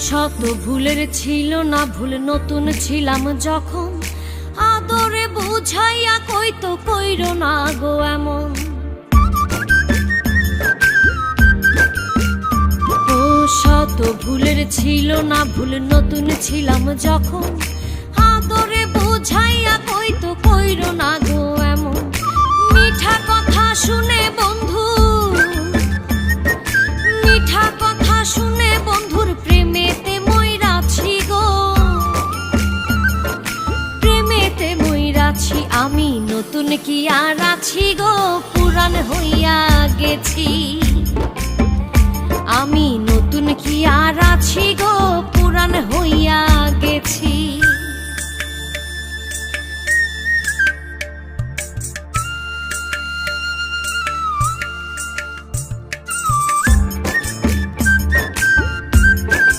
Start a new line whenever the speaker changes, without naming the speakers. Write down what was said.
শত ভুলের ছিল না ভুল, নতুন ছিলাম যখন। আদরে বুঝাইয়া কইতো কইরো না গো এমন। ও শত ভুলের ছিল না ভুল, নতুন ছিলাম যখন। আদরে বুঝাইয়া কইতো কইরো না গো এমন। মিঠা কথা শুনে বন্ধু, মিঠা কথা শুনে বন্ধুর প্রেমেতে মইরাছি গো, প্রেমেতে মইরাছি আমি। নতুন কি আর আছি গো, পুরান হইয়া গেছি আমি। নতুন কি আর আছি গো, পুরান হইয়া